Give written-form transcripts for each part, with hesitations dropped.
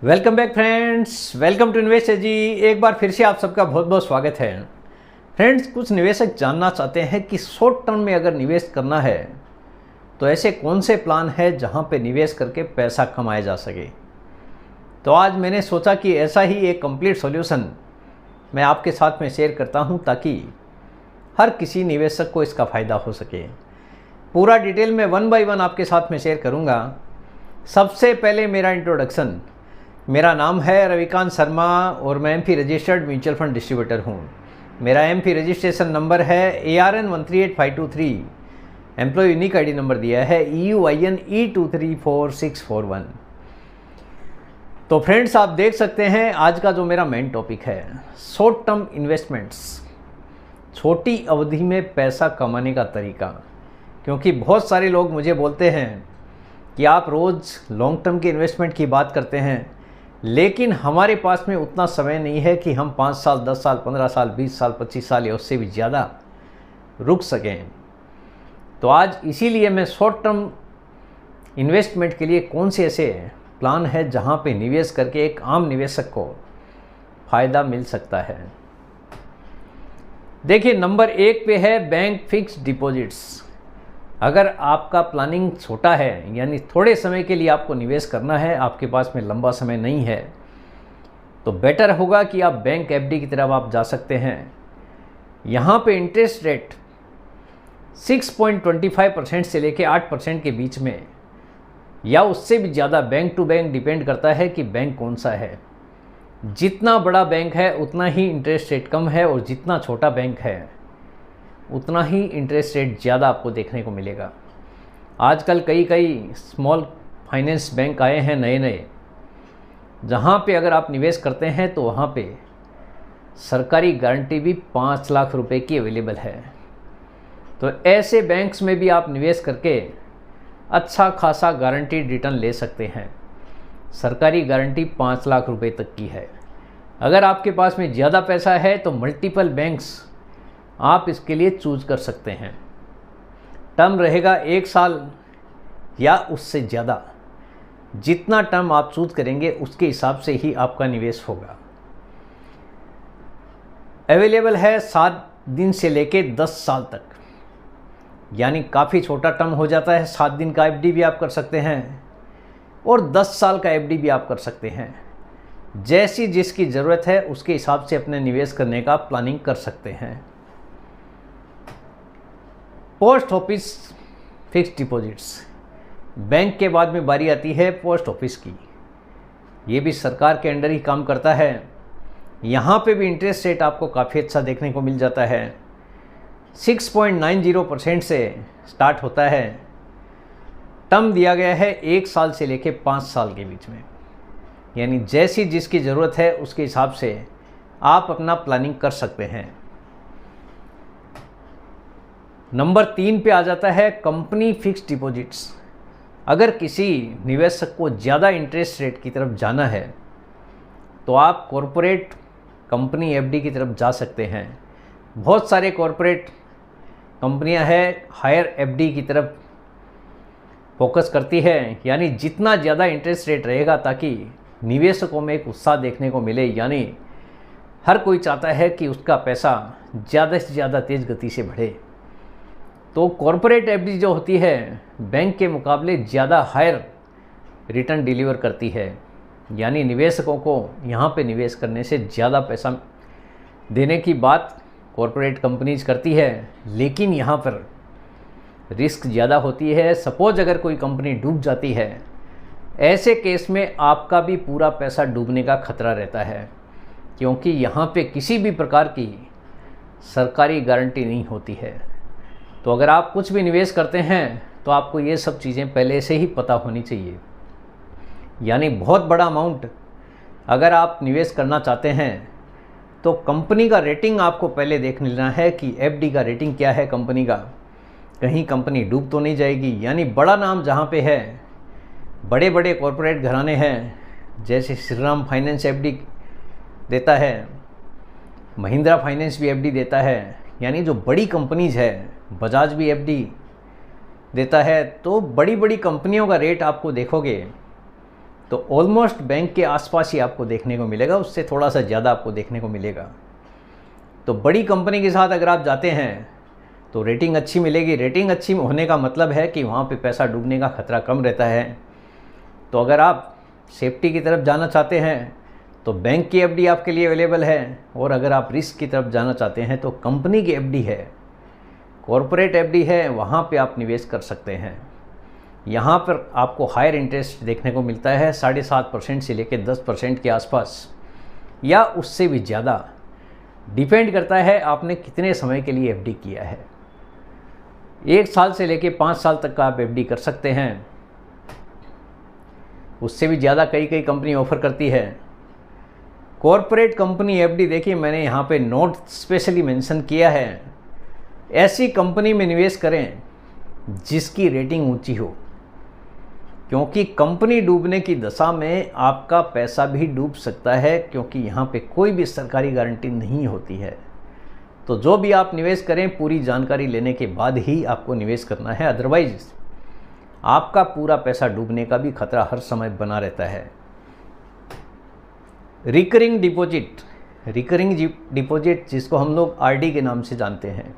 Welcome back friends, welcome to invest ji. एक बार फिर से आप सबका बहुत बहुत स्वागत है। फ्रेंड्स, कुछ निवेशक जानना चाहते हैं कि शॉर्ट टर्म में अगर निवेश करना है तो ऐसे कौन से प्लान है जहां पे निवेश करके पैसा कमाया जा सके। तो आज मैंने सोचा कि ऐसा ही एक कंप्लीट सॉल्यूशन मैं आपके साथ में शेयर करता हूं ताकि हर किसी निवेशक को इसका फ़ायदा हो सके। पूरा डिटेल में वन बाय वन आपके साथ में शेयर करूंगा। सबसे पहले मेरा इंट्रोडक्शन। मेरा नाम है रविकांत शर्मा और मैं MP registered mutual fund distributor हूँ। मेरा एमपी रजिस्ट्रेशन नंबर है ARN 138523। Employee unique ID number दिया है EUIN E234641। तो फ्रेंड्स, आप देख सकते हैं आज का जो मेरा मेन टॉपिक है शॉर्ट टर्म इन्वेस्टमेंट्स, छोटी अवधि में पैसा कमाने का तरीका। क्योंकि बहुत सारे लोग मुझे बोलते हैं कि आप रोज़ लॉन्ग टर्म के इन्वेस्टमेंट की बात करते हैं, लेकिन हमारे पास में उतना समय नहीं है कि हम 5 साल, 10 साल, 15 साल, 20 साल, 25 साल या उससे भी ज़्यादा रुक सकें। तो आज इसीलिए मैं शॉर्ट टर्म इन्वेस्टमेंट के लिए कौन से ऐसे प्लान है जहां पे निवेश करके एक आम निवेशक को फ़ायदा मिल सकता है। देखिए, नंबर 1 पे है बैंक फिक्स डिपॉजिट्स। अगर आपका प्लानिंग छोटा है, यानी थोड़े समय के लिए आपको निवेश करना है, आपके पास में लंबा समय नहीं है, तो बेटर होगा कि आप बैंक FD की तरफ आप जा सकते हैं। यहाँ पे इंटरेस्ट रेट 6.25% से लेके 8% के बीच में या उससे भी ज़्यादा, बैंक टू बैंक डिपेंड करता है कि बैंक कौन सा है। जितना बड़ा बैंक है उतना ही इंटरेस्ट रेट कम है, और जितना छोटा बैंक है उतना ही इंटरेस्ट रेट ज़्यादा आपको देखने को मिलेगा। आजकल कई स्मॉल फाइनेंस बैंक आए हैं नए नए, जहाँ पे अगर आप निवेश करते हैं तो वहाँ पे सरकारी गारंटी भी 5 लाख रुपए की अवेलेबल है। तो ऐसे बैंक्स में भी आप निवेश करके अच्छा खासा गारंटीड रिटर्न ले सकते हैं। सरकारी गारंटी 5 लाख रुपए तक की है। अगर आपके पास में ज़्यादा पैसा है तो मल्टीपल बैंक्स आप इसके लिए चूज कर सकते हैं। टर्म रहेगा 1 साल या उससे ज़्यादा। जितना टर्म आप चूज करेंगे उसके हिसाब से ही आपका निवेश होगा। अवेलेबल है 7 दिन से लेके 10 साल तक, यानी काफ़ी छोटा टर्म हो जाता है। 7 दिन का FD भी आप कर सकते हैं और 10 साल का FD भी आप कर सकते हैं। जैसी जिसकी ज़रूरत है उसके हिसाब से अपने निवेश करने का प्लानिंग कर सकते हैं। Post office fixed deposits. Bank के बाद में बारी आती है पोस्ट ऑफिस की। ये भी सरकार के अंडर ही काम करता है। यहाँ पे भी इंटरेस्ट रेट आपको काफ़ी अच्छा देखने को मिल जाता है। 6.90% से स्टार्ट होता है। टर्म दिया गया है 1 साल से लेके 5 साल के बीच में, यानी जैसी जिसकी ज़रूरत है उसके हिसाब से आप अपना प्लानिंग कर सकते हैं। नंबर 3 पे आ जाता है कंपनी फिक्स्ड डिपॉजिट्स। अगर किसी निवेशक को ज़्यादा इंटरेस्ट रेट की तरफ जाना है तो आप कॉरपोरेट कंपनी FD की तरफ जा सकते हैं। बहुत सारे कॉरपोरेट कंपनियां हैं हायर FD की तरफ फोकस करती है, यानी जितना ज़्यादा इंटरेस्ट रेट रहेगा ताकि निवेशकों में एक उत्साह देखने को मिले। यानी हर कोई चाहता है कि उसका पैसा ज़्यादा से ज़्यादा तेज़ गति से बढ़े। तो कॉरपोरेट FD जो होती है बैंक के मुकाबले ज़्यादा हायर रिटर्न डिलीवर करती है, यानी निवेशकों को यहाँ पे निवेश करने से ज़्यादा पैसा देने की बात कॉरपोरेट कंपनीज करती है, लेकिन यहाँ पर रिस्क ज़्यादा होती है। सपोज अगर कोई कंपनी डूब जाती है, ऐसे केस में आपका भी पूरा पैसा डूबने का खतरा रहता है, क्योंकि यहाँ पे किसी भी प्रकार की सरकारी गारंटी नहीं होती है। तो अगर आप कुछ भी निवेश करते हैं तो आपको ये सब चीज़ें पहले से ही पता होनी चाहिए। यानी बहुत बड़ा अमाउंट अगर आप निवेश करना चाहते हैं तो कंपनी का रेटिंग आपको पहले देख लेना है कि FD का रेटिंग क्या है कंपनी का, कहीं कंपनी डूब तो नहीं जाएगी। यानी बड़ा नाम जहाँ पे है, बड़े बड़े कॉरपोरेट घराने हैं, जैसे श्रीराम फाइनेंस FD देता है, महिंद्रा फाइनेंस भी FD देता है, यानी जो बड़ी कंपनीज है, बजाज भी FD देता है। तो बड़ी बड़ी कंपनियों का रेट आपको देखोगे तो ऑलमोस्ट बैंक के आसपास ही आपको देखने को मिलेगा, उससे थोड़ा सा ज़्यादा आपको देखने को मिलेगा। तो बड़ी कंपनी के साथ अगर आप जाते हैं तो रेटिंग अच्छी मिलेगी। रेटिंग अच्छी होने का मतलब है कि वहाँ पे पैसा डूबने का खतरा कम रहता है। तो अगर आप सेफ्टी की तरफ जाना चाहते हैं तो बैंक की एफडी आपके लिए अवेलेबल है, और अगर आप रिस्क की तरफ जाना चाहते हैं तो कंपनी की एफडी है, कॉरपोरेट एफडी है, वहाँ पे आप निवेश कर सकते हैं। यहाँ पर आपको हायर इंटरेस्ट देखने को मिलता है, 7.5% से लेकर 10% के आसपास या उससे भी ज़्यादा। डिपेंड करता है आपने कितने समय के लिए एफडी किया है। 1 साल से लेकर 5 साल तक का आप एफडी कर सकते हैं, उससे भी ज़्यादा कई कंपनी ऑफ़र करती है। कॉरपोरेट कंपनी एफडी देखिए, मैंने यहाँ पे नोट स्पेशली मेंशन किया है, ऐसी कंपनी में निवेश करें जिसकी रेटिंग ऊंची हो, क्योंकि कंपनी डूबने की दशा में आपका पैसा भी डूब सकता है, क्योंकि यहाँ पे कोई भी सरकारी गारंटी नहीं होती है। तो जो भी आप निवेश करें पूरी जानकारी लेने के बाद ही आपको निवेश करना है, अदरवाइज आपका पूरा पैसा डूबने का भी खतरा हर समय बना रहता है। रिकरिंग डिपॉजिट जिसको हम लोग आरडी के नाम से जानते हैं,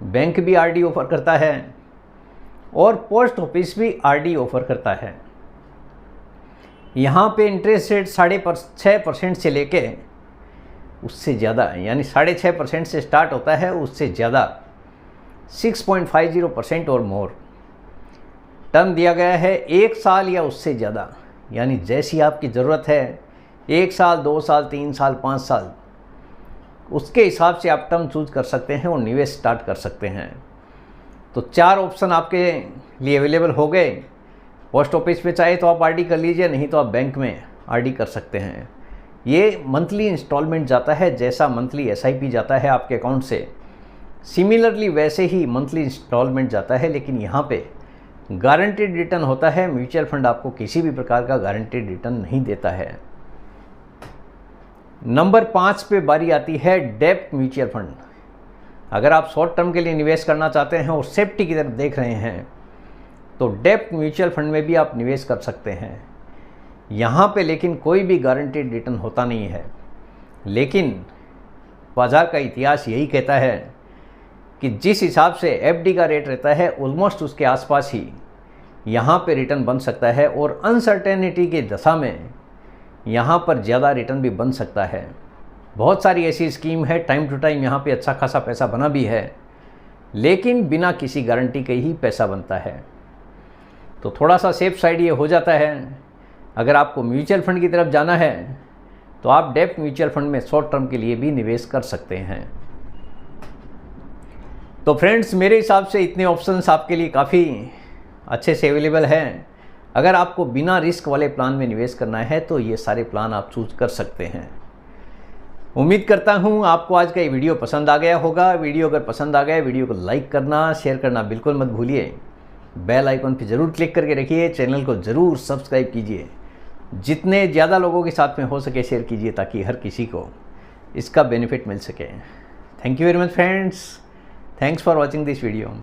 बैंक भी आरडी ऑफर करता है और पोस्ट ऑफिस भी आरडी ऑफर करता है। यहाँ पे इंटरेस्ट रेट 6.5% से लेके उससे ज़्यादा, यानी 6.5% से स्टार्ट होता है, उससे ज़्यादा 6.50% और मोर। टर्म दिया गया है 1 साल या उससे ज़्यादा, यानी जैसी आपकी ज़रूरत है, 1 साल, 2 साल, 3 साल, 5 साल, उसके हिसाब से आप टर्म चूज कर सकते हैं और निवेश स्टार्ट कर सकते हैं। तो 4 ऑप्शन आपके लिए अवेलेबल हो गए। पोस्ट ऑफिस में चाहे तो आप आरडी कर लीजिए, नहीं तो आप बैंक में आरडी कर सकते हैं। ये मंथली इंस्टॉलमेंट जाता है, जैसा मंथली एसआईपी जाता है आपके अकाउंट से, सिमिलरली वैसे ही मंथली इंस्टॉलमेंट जाता है, लेकिन यहाँ पे गारंटेड रिटर्न होता है। म्यूचुअल फंड आपको किसी भी प्रकार का गारंटेड रिटर्न नहीं देता है। नंबर 5 पे बारी आती है डेब्ट म्यूचुअल फंड। अगर आप शॉर्ट टर्म के लिए निवेश करना चाहते हैं और सेफ्टी की तरफ देख रहे हैं तो डेब्ट म्यूचुअल फंड में भी आप निवेश कर सकते हैं। यहाँ पे लेकिन कोई भी गारंटेड रिटर्न होता नहीं है, लेकिन बाजार का इतिहास यही कहता है कि जिस हिसाब से एफडी का रेट रहता है ऑलमोस्ट उसके आसपास ही यहाँ पे रिटर्न बन सकता है, और अनसर्टेनिटी की दशा में यहाँ पर ज़्यादा रिटर्न भी बन सकता है। बहुत सारी ऐसी स्कीम है, टाइम टू टाइम यहाँ पे अच्छा खासा पैसा बना भी है, लेकिन बिना किसी गारंटी के ही पैसा बनता है। तो थोड़ा सा सेफ साइड ये हो जाता है। अगर आपको म्यूचुअल फंड की तरफ जाना है तो आप डेब्ट म्यूचुअल फंड में शॉर्ट टर्म के लिए भी निवेश कर सकते हैं। तो फ्रेंड्स, मेरे हिसाब से इतने ऑप्शंस आपके लिए काफ़ी अच्छे से अवेलेबल हैं। अगर आपको बिना रिस्क वाले प्लान में निवेश करना है तो ये सारे प्लान आप चूज कर सकते हैं। उम्मीद करता हूँ आपको आज का ये वीडियो पसंद आ गया होगा। वीडियो अगर पसंद आ गया, वीडियो को लाइक करना, शेयर करना बिल्कुल मत भूलिए। बेल आइकन पे ज़रूर क्लिक करके रखिए, चैनल को ज़रूर सब्सक्राइब कीजिए। जितने ज़्यादा लोगों के साथ में हो सके शेयर कीजिए, ताकि हर किसी को इसका बेनिफिट मिल सके। Thank you very much friends, thanks for watching this video.